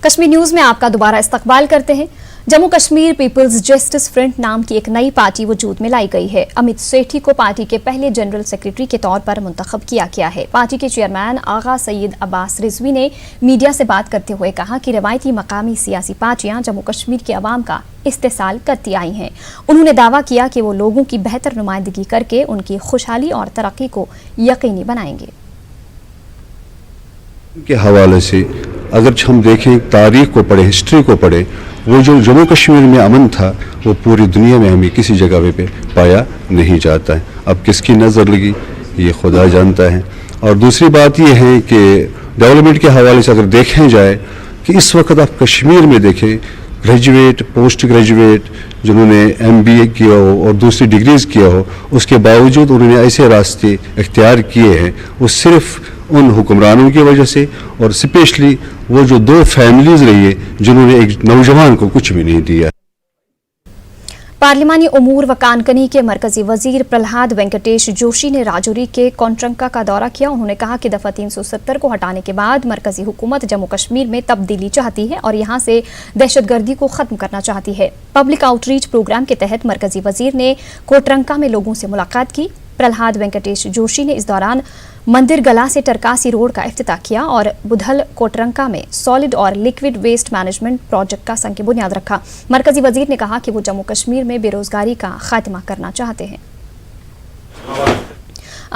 Kashmir news में आपका दोबारा इस्तकबाल करते हैं। Jammu Kashmir People's Justice Front नाम की एक नई पार्टी वजूद में लाई गई है। अमित सेठी को पार्टी के पहले जनरल सेक्रेटरी के तौर पर मुंतखब किया गया है। पार्टी के चेयरमैन आगा सईद अब्बास रिजवी ने मीडिया से बात करते हुए कहा कि रवायती मकामी सियासी पार्टियां जम्मू कश्मीर के अवाम का इस्तेसाल करती आई हैं। उन्होंने दावा किया कि वो लोगों की बेहतर नुमाइंदगी करके उनकी खुशहाली और तरक्की को यकीनी बनाएंगे। के हवाले से अगर हम देखें, तारीख को पढ़े, हिस्ट्री को पढ़े, वो जो जम्मू कश्मीर में अमन था वो पूरी दुनिया में हमें किसी जगह पे पाया नहीं जाता है। अब किसकी नज़र लगी ये खुदा जानता है। और दूसरी बात ये है कि डेवलपमेंट के हवाले से अगर देखें जाए कि इस वक्त आप कश्मीर में देखें, ग्रेजुएट, पोस्ट ग्रेजुएट जिन्होंने MBA किया हो और दूसरी डिग्रीज किया हो, उसके बावजूद उन्होंने ऐसे रास्ते इख्तियार किए हैं वो सिर्फ उन हुक्मरानों की वजह से, और स्पेशली वो जो दो फैमिलीज रही है जिन्होंने एक नौजवान को कुछ भी नहीं दिया। पार्लिमानी उमूर व कानकनी के मरकजी वजीर प्रहलाद वेंकटेश जोशी ने राजौरी के कोंट्रंका का दौरा किया। उन्होंने कहा कि दफा 370 को हटाने के बाद मरकजी हुकूमत जम्मू कश्मीर में तब्दीली चाहती है और यहां से दहशतगर्दी को खत्म करना चाहती है। पब्लिक आउटरीच प्रोग्राम के तहत मरकजी वजीर ने कोटरंका में लोगों से मुलाकात की। प्रहलाद वेंकटेश जोशी ने इस दौरान मंदिर गला से टरकासी रोड का इफ्तिताह किया और बुधल कोटरंका में सॉलिड और लिक्विड वेस्ट मैनेजमेंट प्रोजेक्ट का संग बुनियाद रखा। मरकजी वजीर ने कहा कि वो जम्मू कश्मीर में बेरोजगारी का खात्मा करना चाहते हैं।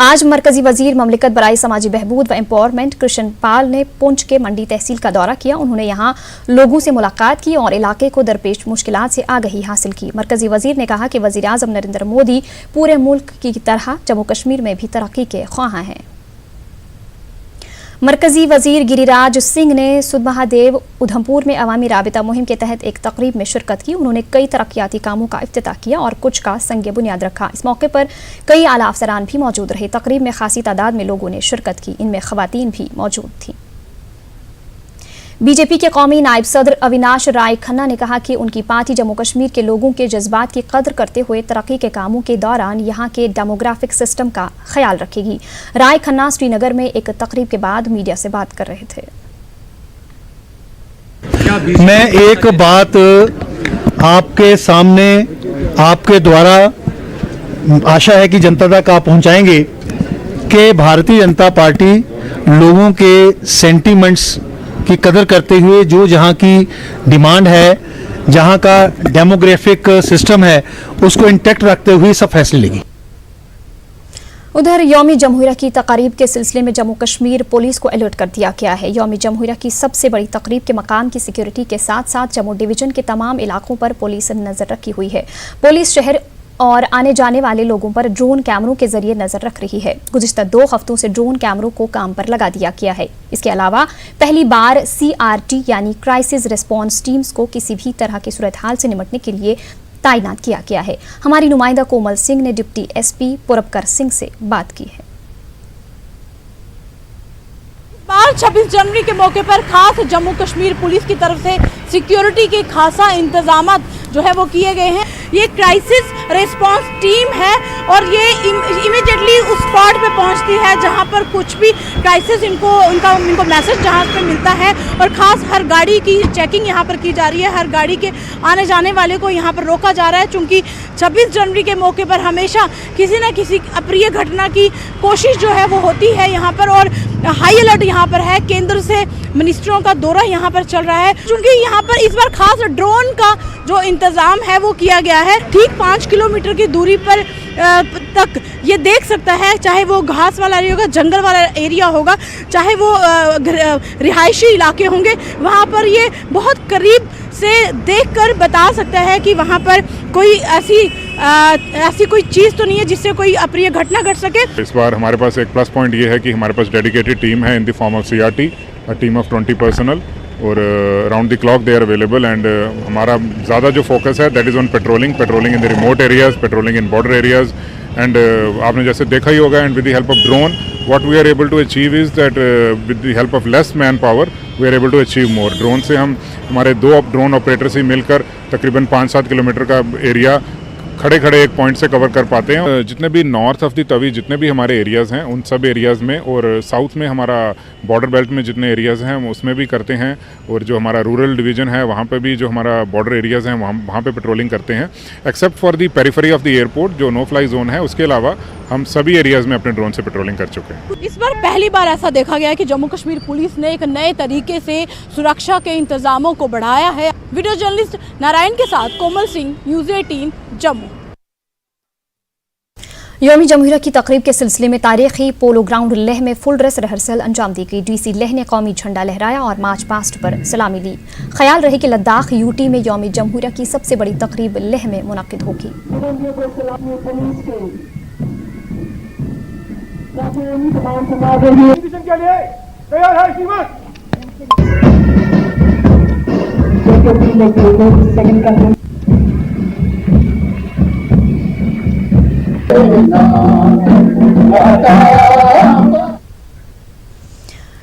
आज मरकजी वजीर ममलिकत बराई समाजी बहबूद व एम्पावरमेंट कृष्ण पाल ने पुंछ के मंडी तहसील का दौरा किया। उन्होंने यहां लोगों से मुलाकात की और इलाके को दरपेश मुश्किलात से आगाही हासिल की। मरकजी वजीर ने कहा कि वजीर आज़म नरेंद्र मोदी पूरे मुल्क की तरह जम्मू कश्मीर में भी तरक्की के ख्वाहां हैं। मरकजी वजीर गिरिराज सिंह ने सुधमहादेव उधमपुर में अवामी राबिता मुहिम के तहत एक तकरीब में शिरकत की। उन्होंने कई तरक्याती कामों का इफ्तिताह किया और कुछ का संग बुनियाद रखा। इस मौके पर कई आला अफसरान भी मौजूद रहे। तकरीब में खासी तादाद में लोगों ने शिरकत की, इनमें खवातीन भी मौजूद थी। बीजेपी के कौमी नायब सदर अविनाश राय खन्ना ने कहा कि उनकी पार्टी जम्मू कश्मीर के लोगों के जज्बात की कद्र करते हुए तरक्की के कामों के दौरान यहां के डेमोग्राफिक सिस्टम का ख्याल रखेगी। राय खन्ना श्रीनगर में एक तकरीब के बाद मीडिया से बात कर रहे थे। मैं एक बात आपके सामने आपके द्वारा आशा है कि जनता तक आप पहुंचाएंगे कि भारतीय जनता पार्टी लोगों के सेंटीमेंट्स की कदर करते हुए जो जहां की डिमांड है, जहां का डेमोग्राफिक सिस्टम है, उसको इंटैक्ट रखते हुए सब फैसले लेगी। उधर यौमी जमहूरिया की तकारीब के सिलसिले में जम्मू कश्मीर पुलिस को अलर्ट कर दिया गया है। यौमी जमहूरिया की सबसे बड़ी तकरीब के मकाम की सिक्योरिटी के साथ साथ जम्मू डिवीजन के तमाम इलाकों पर पुलिस नजर रखी हुई है। पुलिस शहर और आने जाने वाले लोगों पर ड्रोन कैमरों के जरिए नजर रख रही है। गुज़िश्ता 2 हफ्तों से ड्रोन कैमरों को काम पर लगा दिया गया है। इसके अलावा पहली बार CRT यानी क्राइसिस रिस्पॉन्स टीम्स को किसी भी तरह की सूरत हाल से निपटने के लिए तैनात किया गया है। हमारी नुमाइंदा कोमल सिंह ने डिप्टी SP पुरबकर सिंह से बात की है। 26 जनवरी के मौके पर खास जम्मू कश्मीर पुलिस की तरफ से सिक्योरिटी के खासा इंतजाम जो है वो किए गए हैं। ये क्राइसिस रिस्पांस टीम है और ये इमीडिएटली उस स्पॉट पे पहुंचती है जहां पर कुछ भी क्राइसिस इनको मैसेज जहां पे मिलता है, और खास हर गाड़ी की चेकिंग यहां पर की जा रही है। हर गाड़ी के आने जाने वाले को यहां पर रोका जा रहा है, चूँकि 26 जनवरी के मौके पर हमेशा किसी न किसी अप्रिय घटना की कोशिश जो है वो होती है यहाँ पर, और हाई अलर्ट यहाँ पर है। केंद्र से मिनिस्टरों का दौरा यहाँ पर चल रहा है, क्योंकि यहाँ पर इस बार खास ड्रोन का जो इंतजाम है वो किया गया है। ठीक 5 किलोमीटर की दूरी पर तक ये देख सकता है, चाहे वो घास वाला एरिया होगा, जंगल वाला एरिया होगा, चाहे वो रिहायशी इलाके होंगे, वहाँ पर ये बहुत करीब से देखकर बता सकता है कि वहाँ पर कोई ऐसी कोई चीज़ तो नहीं है जिससे कोई अप्रिय घटना घट सके। इस बार हमारे पास एक प्लस पॉइंट ये है कि हमारे पास डेडिकेटेड टीम है in the form of CRT, a team of 20 personnel, और round the clock they are available. And हमारा ज़्यादा जो फोकस है that is on patrolling in the remote areas, patrolling in border areas. And आपने जैसे देखा ही होगा, and with the help of drone what we are able to achieve is that with the help of less manpower we are able to achieve more. Drone से हम हमारे 2 drone operator से मिलकर तकरीबन 5-7 किलोमीटर का area खड़े खड़े एक पॉइंट से कवर कर पाते हैं। जितने भी नॉर्थ ऑफ द तवी जितने भी हमारे एरियाज़ हैं उन सब एरियाज़ में, और साउथ में हमारा बॉर्डर बेल्ट में जितने एरियाज़ हैं उसमें भी करते हैं, और जो हमारा रूरल डिवीज़न है वहाँ पे भी जो हमारा बॉर्डर एरियाज़ हैं वहाँ पे पेट्रोलिंग करते हैं। Except for the periphery of the airport जो नो फ्लाई जोन है, उसके अलावा हम सभी एरियाज़ में अपने ड्रोन से पेट्रोलिंग कर चुके हैं। इस बार पहली बार ऐसा देखा गया है कि जम्मू कश्मीर पुलिस ने एक नए तरीके से सुरक्षा के इंतजामों को बढ़ाया है। वीडियो जर्नलिस्ट नारायण के साथ कोमल सिंह, न्यूज़ 18 जम्मू। यौमी जमहूरिया की तकरीब के सिलसिले में तारीखी पोलो ग्राउंड लेह में फुल ड्रेस रिहर्सल अंजाम दी गई। डीसी लेह ने कौमी झंडा लहराया और मार्च पास्ट पर सलामी ली। ख्याल रहे कि लद्दाख यूटी में यौमी जमहूरिया की सबसे बड़ी तकरीब लेह में मुनक्किद होगी।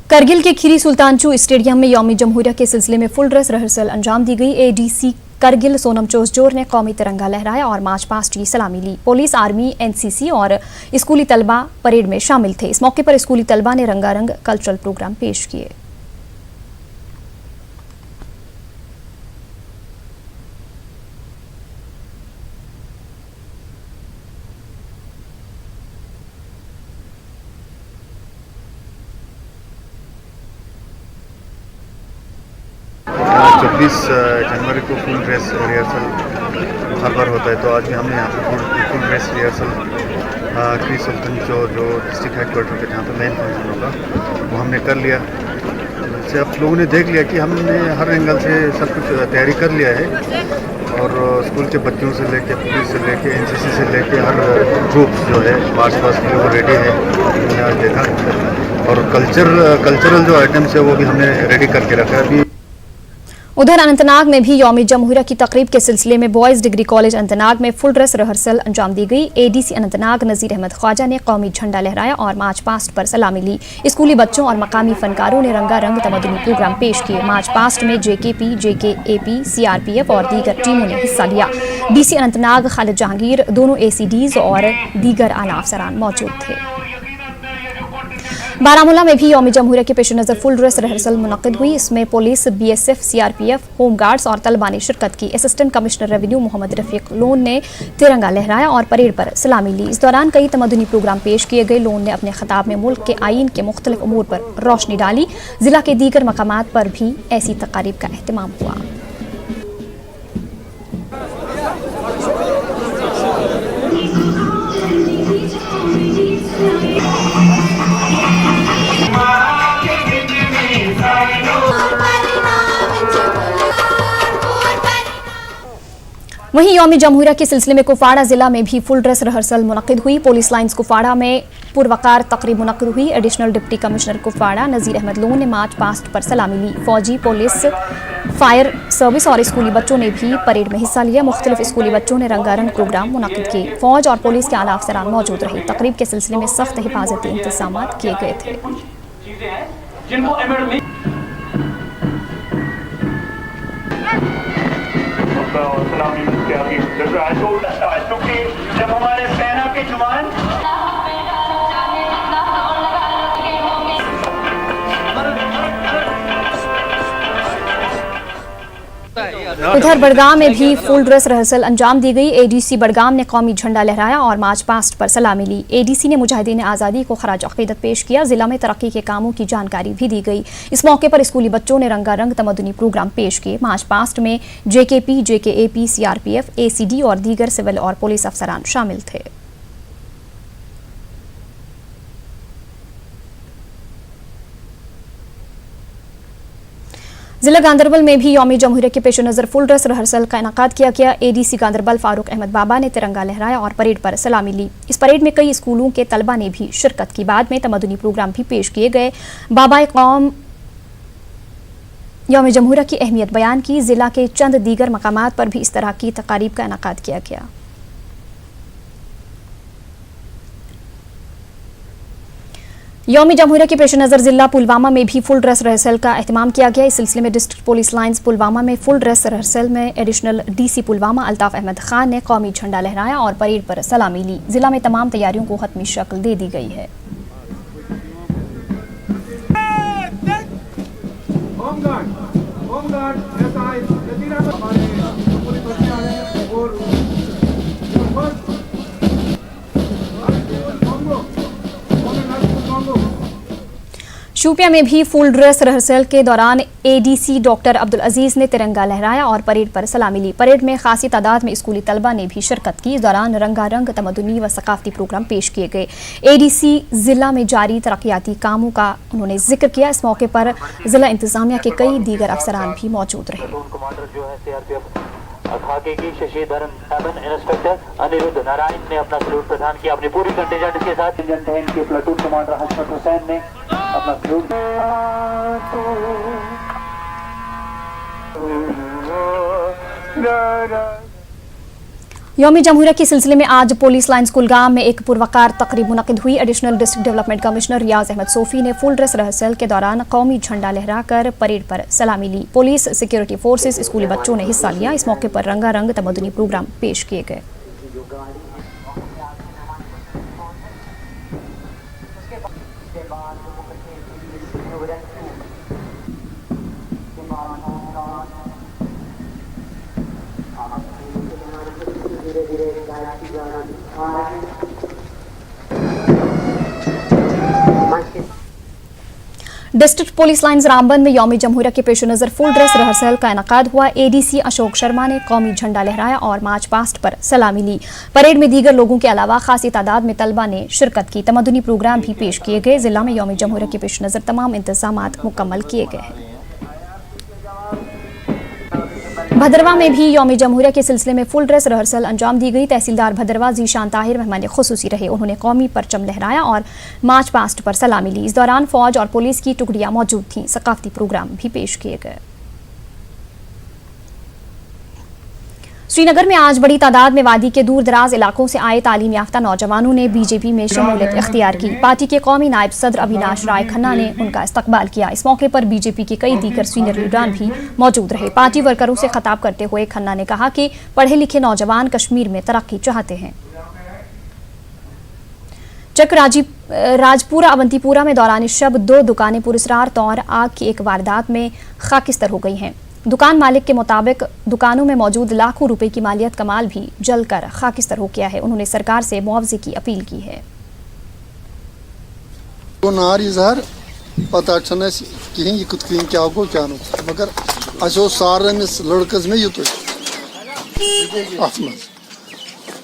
करगिल के खीरी सुल्तानचू स्टेडियम में यौमी जमहूरिया के सिलसिले में फुल ड्रेस रिहर्सल अंजाम दी गई। एडीसी करगिल सोनम चोसजोर ने कौमी तिरंगा लहराया और मार्च पास्ट की सलामी ली। पुलिस, आर्मी, एनसीसी और स्कूली तलबा परेड में शामिल थे। इस मौके पर स्कूली तलबा ने रंगारंग कल्चरल प्रोग्राम पेश किए। जनवरी को फुल ड्रेस रिहर्सल हर बार होता है, तो आज भी हमने यहाँ पे फुल ड्रेस रिहर्सल खीरी सुल्तानचू जो डिस्ट्रिक्ट हेडक्वार्टर पे जहाँ पे मेन फंक्शन होगा वो हमने कर लिया। जैसे आप लोगों ने देख लिया कि हमने हर एंगल से सब कुछ तैयारी कर लिया है, और स्कूल के बच्चों से लेके पुलिस से लेके एनसीसी से लेके हर ग्रुप जो है मार्च पास्ट के लिए वो रेडी है, हमने आज देखा। और कल्चरल जो आइटम्स है वो भी हमने रेडी करके रखा है अभी। उधर अनंतनाग में भी यौमी जमहूरिया की तकरीब के सिलसिले में बॉयज डिग्री कॉलेज अनंतनाग में फुल ड्रेस रिहर्सल अंजाम दी गई। एडीसी अनंतनाग नजीर अहमद ख्वाजा ने कौमी झंडा लहराया और मार्च पास्ट पर सलामी ली। स्कूली बच्चों और मकामी फनकारों ने रंगारंग तमदनी प्रोग्राम पेश किए। मार्च पास्ट में जेकेपी, जेकेएपी, सीआरपीएफ और दीगर टीमों ने हिस्सा लिया। डीसी अनंतनाग खालिद जहांगीर, दोनों एसीडीज और दीगर आला अफसरान मौजूद थे। बारामूला में भी यौमी जमहूरिया के पेश नज़र फुल ड्रेस रिहर्सल मुनक्किद हुई। इसमें police, BSF, CRPF, home guards और तलबा ने शिरकत की। Assistant commissioner revenue Mohammad Rafiq Lone ने तिरंगा लहराया और परेड पर सलामी ली। इस दौरान कई तमदनी प्रोग्राम पेश किए गए। लोन ने अपने खिताब में मुल्क के आईन के मुख्तलिफ उमूर पर रोशनी डाली। जिला के दीगर मकामात पर भी ऐसी तकारीब का एहतमाम हुआ। वहीं यौमी जमहूरिया के सिलसिले में कुपवाड़ा जिला में भी फुल ड्रेस रिहर्सल मुनक्किद हुई। पुलिस लाइन्स कुपवाड़ा में पुरवकार तकरीब मुनक्किद हुई। Additional deputy commissioner Kupwara Nazir Ahmad loan ने मार्च पास्ट पर सलामी ली। फौजी, पुलिस, फायर सर्विस और स्कूली बच्चों ने भी परेड में हिस्सा लिया। मुख्तलिफ स्कूली बच्चों ने रंगारंग प्रोग्राम मुनक्किद किए। फौज और पुलिस के आला अफसरान मौजूद रहे। तकरीब के सिलसिले में सख्त हिफाजती इंतजाम किए गए थे। जब हमारे सेना के जवान उधर बड़गाम में भी फुल ड्रेस रिहर्सल अंजाम दी गई। एडीसी बड़गाम ने कौमी झंडा लहराया और मार्च पास्ट पर सलामी ली। एडीसी ने मुजाहिदीन आज़ादी को खराज अक़ीदत पेश किया। जिला में तरक्की के कामों की जानकारी भी दी गई। इस मौके पर स्कूली बच्चों ने रंगारंग तमदनी प्रोग्राम पेश किए। मार्च पास्ट में जेकेपी, जेकेएपी, सीआरपीएफ, एसीडी और दीगर सिविल और पुलिस अफसरान शामिल थे। जिला गांदरबल में भी यौमी जमहूरिया के पेश नज़र फुल ड्रेस रिहर्सल का इनेकाद किया गया। एडीसी गांदरबल फारूक अहमद बाबा ने तिरंगा लहराया और परेड पर सलामी ली। इस परेड में कई स्कूलों के तलबा ने भी शिरकत की। बाद में तमदनी प्रोग्राम भी पेश किए गए। बाबाए कौम यौमी जमहूरिया की अहमियत बयान की। जिला के चंद दीगर मकामात पर भी इस तरह की तकारीब का इनेकाद किया गया। यौम जमहूरिया के पेश नज़र जिला पुलवामा में भी फुल ड्रेस रिहर्सल का एहतमाम किया गया। इस सिलसिले में डिस्ट्रिक्ट पुलिस लाइन्स पुलवामा में फुल ड्रेस रिहर्सल में एडिशनल डीसी पुलवामा अल्ताफ अहमद खान ने कौमी झंडा लहराया और परेड पर सलामी ली। जिला में तमाम तैयारियों को हतमी शक्ल दे दी गई है। शोपियां में भी फुल ड्रेस रिहर्सल के दौरान एडीसी डॉक्टर अब्दुल अजीज ने तिरंगा लहराया और परेड पर सलामी ली। परेड में खासी तादाद में स्कूली तलबा ने भी शिरकत की। इस दौरान रंगारंग तमद्दुनी व सकाफती प्रोग्राम पेश किए गए। एडीसी जिला में जारी तरक्याती कामों का उन्होंने जिक्र किया। इस मौके पर जिला इंतजामिया के कई दीगर अफसरान भी मौजूद रहे। खाके की शशिधरन साबन इंस्पेक्टर अनिरुद्ध नारायण ने अपना सैल्यूट प्रदान किया अपनी पूरी कंटिजेंट के साथ। इंजन के प्लाटून कमांडर हसमत हुसैन ने अपना सैल्यूट। यौम जमहूरिया के सिलसिले में आज पुलिस लाइन्स कुलगाम में एक पुरवकार तकरीब मुनक़िद हुई। एडिशनल डिस्ट्रिक्ट डेवलपमेंट कमिश्नर रियाज अहमद सोफी ने फुल ड्रेस रिहर्सल के दौरान कौमी झंडा लहराकर परेड पर सलामी ली। पुलिस, सिक्योरिटी फोर्सेस, स्कूली बच्चों ने हिस्सा लिया। इस मौके पर रंगारंग तमद्दुनी प्रोग्राम पेश किए गए। डिस्ट्रिक्ट पुलिस लाइन्स रामबन में यौम जमहूरिया के पेश नज़र फुल ड्रेस रिहर्सल का इनकाद हुआ। एडीसी अशोक शर्मा ने कौमी झंडा लहराया और मार्च पास्ट पर सलामी ली। परेड में दीगर लोगों के अलावा खासी तादाद में तलबा ने शिरकत की। तमद्दुनी प्रोग्राम भी पेश किए गए। जिला में यौम जमहूरिया के पेश नज़र तमाम इंतजामात मुकम्मल किए गए हैं। भदरवा में भी यौम जमहूरिया के सिलसिले में फुल ड्रेस रिहर्सल अंजाम दी गई। तहसीलदार भदरवा जीशान ताहिर मेहमान खुसूसी रहे। उन्होंने कौमी परचम लहराया और मार्च पास्ट पर सलामी ली। इस दौरान फौज और पुलिस की टुकड़ियां मौजूद थीं। सकाफती प्रोग्राम भी पेश किए गए। श्रीनगर में आज बड़ी तादाद में वादी के दूर दराज इलाकों से आए तालीम याफ्ता नौजवानों ने बीजेपी में शमूलियत इख्तियार की। पार्टी के कौमी नायब सदर अविनाश राय खन्ना ने उनका इस्तकबाल किया। इस मौके पर बीजेपी के कई दीगर सीनियर लीडरान भी मौजूद रहे। पार्टी वर्करों से खिताब करते हुए खन्ना ने कहा कि पढ़े लिखे नौजवान कश्मीर में तरक्की चाहते हैं। चक राजपुरा अवंतीपुरा में दौरान शब 2 दुकानें पुरस्रार तौर आग की एक वारदात में खाकिस्तर हो गई हैं। दुकान मालिक के मुताबिक दुकानों में मौजूद लाखों रुपए की मालियत का माल भी जलकर खाकिस्तर हो गया है। उन्होंने सरकार से मुआवजे की अपील की है। नार इजहार पता कहीं क्या गो क्या मगर सारस लड़कस में युत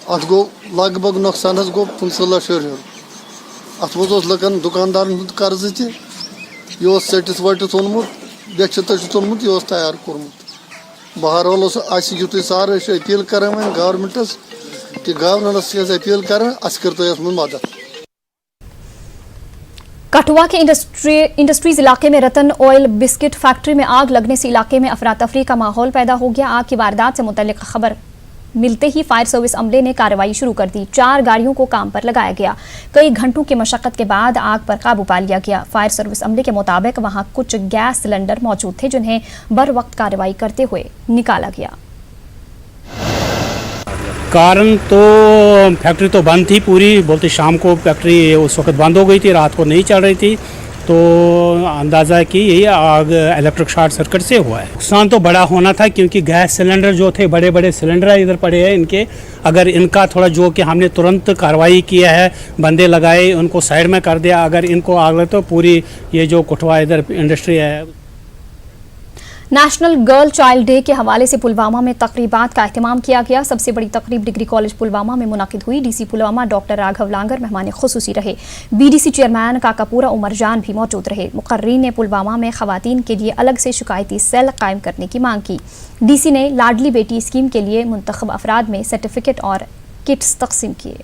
अत गो लगभग नुकसान गो 15 लाख अत मज लकन दुकानदार कर्ज तह सटिस वटिस ओनमुत तुलमुत यह तैयार कोर्मुत। बहरहाल युत सार अपील कर गवर्नमेंटस कि गवर्नरस अपील कर कर मदद। कठुआ के इंडस्ट्रीज इलाके में रतन ऑयल बिस्किट फैक्ट्री में आग लगने से इलाके में अफरा तफरी का माहौल पैदा हो गया। आग की वारदात से मुतल्लिक खबर मिलते ही फायर सर्विस अमले ने कार्रवाई शुरू कर दी। 4 गाड़ियों को काम पर लगाया गया। कई घंटों की मशक्कत के बाद आग पर काबू पा लिया गया। फायर सर्विस अमले के मुताबिक वहां कुछ गैस सिलेंडर मौजूद थे जिन्हें बर वक्त कार्रवाई करते हुए निकाला गया। कारण तो फैक्ट्री तो बंद थी पूरी, बोलते शाम को फैक्ट्री उस वक्त बंद हो गई थी, रात को नहीं चल रही थी, तो अंदाज़ा कि ये आग इलेक्ट्रिक शॉर्ट सर्किट से हुआ है। नुकसान तो बड़ा होना था क्योंकि गैस सिलेंडर जो थे बड़े बड़े सिलेंडर इधर पड़े हैं इनके, अगर इनका थोड़ा जो कि हमने तुरंत कार्रवाई किया है, बंदे लगाए, उनको साइड में कर दिया, अगर इनको आग लगे तो पूरी ये जो कठुआ इधर इंडस्ट्री है। नेशनल गर्ल चाइल्ड डे के हवाले से पुलवामा में तकरीबात का एहतमाम किया गया। सबसे बड़ी तकरीब डिग्री कॉलेज पुलवामा में मुनक़िद हुई। डीसी पुलवामा डॉक्टर राघव लांगर मेहमान खुसूसी रहे। बीडीसी चेयरमैन काकापुरा उमर जान भी मौजूद रहे। मुकर्रीन ने पुलवामा में खवातीन के लिए अलग से शिकायती सेल कायम करने की मांग की। डीसी ने लाडली बेटी स्कीम के लिए मुंतखब अफराद में सर्टिफिकेट और किट्स तकसीम किए।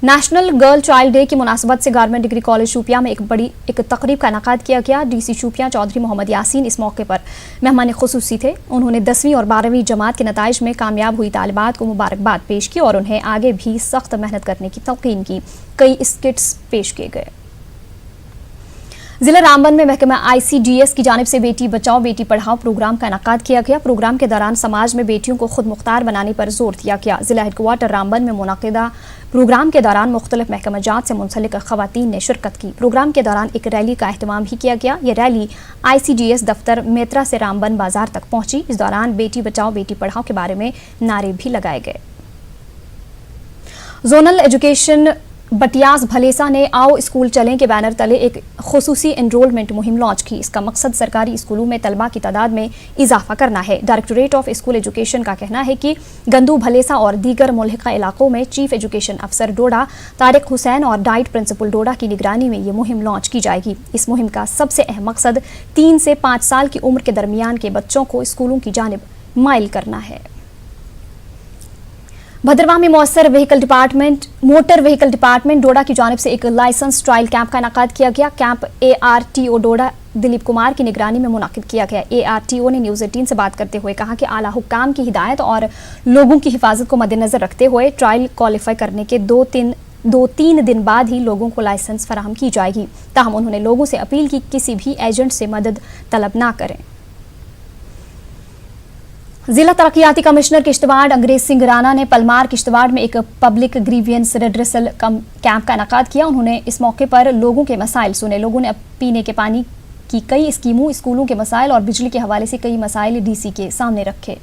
नेशनल गर्ल चाइल्ड डे की मुनासबत से गवर्नमेंट डिग्री कॉलेज शोपियां में एक तकरीब का इनकाद किया गया। डीसी शोपियां चौधरी मोहम्मद यासीन इस मौके पर मेहमान खुसूसी थे। उन्होंने 10वीं और 12वीं जमात के नताइज में कामयाब हुई तालिबात को मुबारकबाद पेश की और उन्हें आगे भी सख्त मेहनत करने की तलकीन की। कई स्किट्स पेश किए गए। जिला रामबन में महकमा ICDS की जानिब से बेटी बचाओ बेटी पढ़ाओ प्रोग्राम का इनेकाद किया गया। प्रोग्राम के दौरान समाज में बेटियों को खुद मुख्तार बनाने पर जोर दिया गया। जिला हेडक्वार्टर रामबन में मुनाकिदा प्रोग्राम के दौरान मुख्तलिफ महकमा जात से मुंसलिक खवातीन ने शिरकत की। प्रोग्राम के दौरान एक रैली का एहतमाम भी किया गया। ये रैली ICDS दफ्तर मेत्रा से रामबन बाजार तक पहुंची। इस दौरान बेटी बचाओ बेटी पढ़ाओ के बारे में नारे भी लगाए गए। जोनल एजुकेशन बटियाज भलेसा ने आओ स्कूल चलें के बैनर तले एक खुसूसी एनरोलमेंट मुहिम लॉन्च की। इसका मकसद सरकारी स्कूलों में तलबा की तादाद में इजाफा करना है। डायरेक्टोरेट ऑफ स्कूल एजुकेशन का कहना है कि गंदू भलेसा और दीगर मुल्हिका इलाकों में चीफ एजुकेशन अफसर डोडा तारिक हुसैन और डाइट प्रिंसिपल डोडा की निगरानी में ये मुहिम लॉन्च की जाएगी। इस मुहिम का सबसे अहम मकसद 3 से 5 साल की उम्र के दरमियान के बच्चों को स्कूलों की जानिब माइल करना है। भद्रवाह में मोटर व्हीकल डिपार्टमेंट डोडा की जानिब से एक लाइसेंस ट्रायल कैंप का इनेकाद किया गया। कैंप ARTO डोडा दिलीप कुमार की निगरानी में मुनाकिद किया गया। ARTO ने न्यूज़ 18 से बात करते हुए कहा कि आला हुक्काम की हिदायत और लोगों की हिफाजत को मद्देनजर रखते हुए ट्रायल क्वालिफाई करने के 2-3 दिन बाद ही लोगों को लाइसेंस फराहम की जाएगी। ताहम उन्होंने लोगों से अपील की किसी भी एजेंट से मदद तलब ना करें। जिला तरक्याती कमिश्नर किश्तवाड़ अंग्रेज सिंह राणा ने पलमार किश्तवाड़ में एक पब्लिक ग्रीवियंस रेड्रेसल कैंप का इनेकाद किया। उन्होंने इस मौके पर लोगों के मसाइल सुने। लोगों ने पीने के पानी की कई स्कीमों, स्कूलों के मसाइल और बिजली के हवाले से कई मसाइल DC के सामने रखे।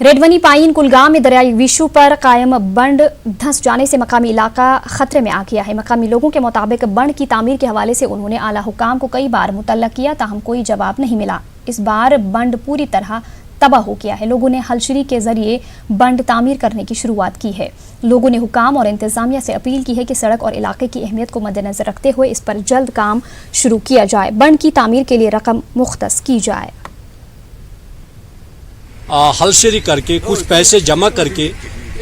रेडवनी पाइन कुलगाम में दरियाई विशु पर कायम बंड धंस जाने से मकामी इलाका खतरे में आ गया है। मकामी लोगों के मुताबिक बंड की तामीर के हवाले से उन्होंने आला हुकाम को कई बार मुतल्ला किया, ताहम कोई जवाब नहीं मिला। इस बार बंड पूरी तरह तबाह हो गया है। लोगों ने हलशरी के जरिए बंड तामीर करने की शुरुआत की है। लोगों ने हुकाम और इंतजामिया से अपील की है कि सड़क और इलाके की अहमियत को मद्देनजर रखते हुए इस पर जल्द काम शुरू किया जाए। बंड की तामीर के लिए रकम मुख्तस की जाए। हलशरी करके कुछ पैसे जमा करके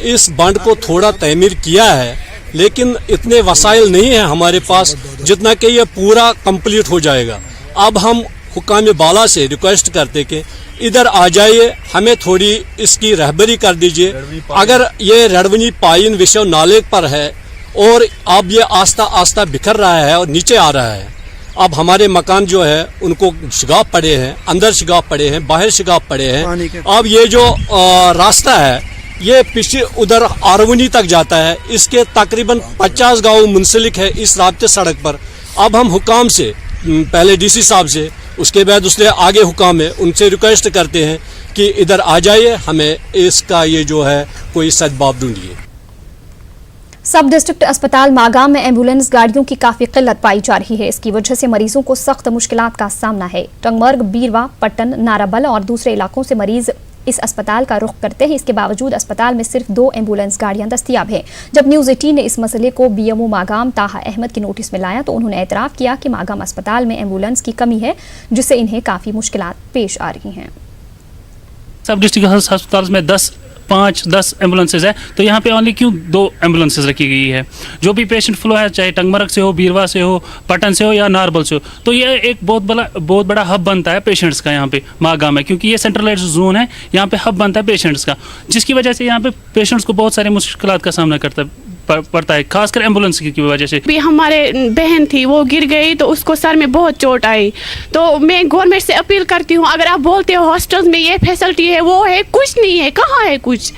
इस बंड को थोड़ा तमीर किया है, लेकिन इतने वसाइल नहीं है हमारे पास जितना कि ये पूरा कंप्लीट हो जाएगा। अब हम हुकाम बाला से रिक्वेस्ट करते कि इधर आ जाइए, हमें थोड़ी इसकी रहबरी कर दीजिए। अगर ये रेडवनी पाइन विशव नाले पर है और अब ये आस्ता आस्ता बिखर रहा है और नीचे आ रहा है। अब हमारे मकान जो है उनको शिगाफ पड़े हैं, अंदर शिगाफ पड़े हैं, बाहर शिगाफ पड़े हैं। अब ये जो रास्ता है ये पीछे उधर आरवनी तक जाता है। इसके तकरीबन 50 गांव मुंसलिक है इस राब्ते सड़क पर। अब हम हुकाम से पहले DC साहब से, उसके बाद उसके आगे हुकाम है, उनसे रिक्वेस्ट करते हैं कि इधर आ जाइए, हमें इसका ये जो है कोई सदबाब ढूंढिए। सब डिस्ट्रिक्ट अस्पताल मागाम में एम्बुलेंस गाड़ियों की काफी किल्लत पाई जा रही है। इसकी वजह से मरीजों को सख्त मुश्किलात का सामना है। टंगमर्ग, बीरवा, पट्टन, नाराबल और दूसरे इलाकों से मरीज इस अस्पताल का रुख करते हैं। इसके बावजूद अस्पताल में सिर्फ 2 एम्बुलेंस गाड़ियां दस्तियाब हैं। जब न्यूज़ 18 ने इस मसले को BMO मागाम ताहा अहमद के नोटिस में लाया तो उन्होंने एतराफ़ किया कि मागाम अस्पताल में एम्बुलेंस की कमी है, जिससे इन्हें काफी मुश्किलात पेश आ रही हैं। सब डिस्ट्रिक्ट अस्पताल में 5-10 एम्बुलेंसेज है, तो यहाँ पे ओनली क्यों 2 एम्बुलेंसेज रखी गई है। जो भी पेशेंट फ्लो है, चाहे टंगमर्ग से हो, बीरवा से हो, पटन से हो या नारबल से हो, तो ये एक बहुत बड़ा हब बनता है पेशेंट्स का यहाँ पे मागाम में, क्योंकि ये सेंट्रलाइज्ड जोन है। यहाँ पे हब बनता है पेशेंट्स का, जिसकी वजह से यहाँ पे पेशेंट्स को बहुत सारे मुश्किलात का सामना पड़ता है, खासकर एम्बुलेंस की वजह से। भी हमारे बहन थी, वो गिर गई तो उसको सर में बहुत चोट आई। तो मैं गवर्नमेंट से अपील करती हूँ, अगर आप बोलते हो हॉस्टल्स में ये फैसिलिटी है, वो है, कुछ नहीं है। कहाँ है कुछ?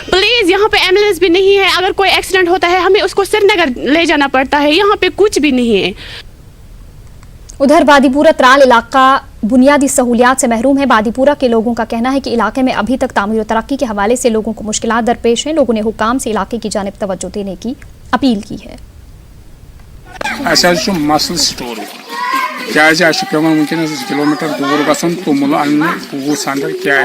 प्लीज़, यहाँ पे एम्बुलेंस भी नहीं है। अगर कोई एक्सीडेंट होता है हमें उसको श्रीनगर ले जाना पड़ता है, यहाँ पे कुछ भी नहीं है। उधर बादीपुरा त्राल इलाका बुनियादी सहूलियात से महरूम है। बादीपुरा के लोगों का कहना है कि इलाके में अभी तक तामीर और तरक्की के हवाले से लोगों को मुश्किलात दरपेश हैं। लोगों ने हुकाम से इलाके की जानिब तवज्जो देने की अपील की है। मसल स्टोर क्या किलोमीटर दूर गसन तुमुल अन्न पूर संदर क्या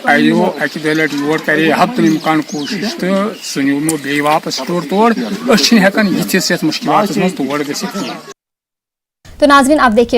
आयो अकि बेलट योर करे हफ्ते इम्कान कोशिश तो सुनियो बे वापस स्टोर तोड़ हेकन यिथिस मुश्किलात तोड़ गसित। तो नाज़रीन, आप देखिए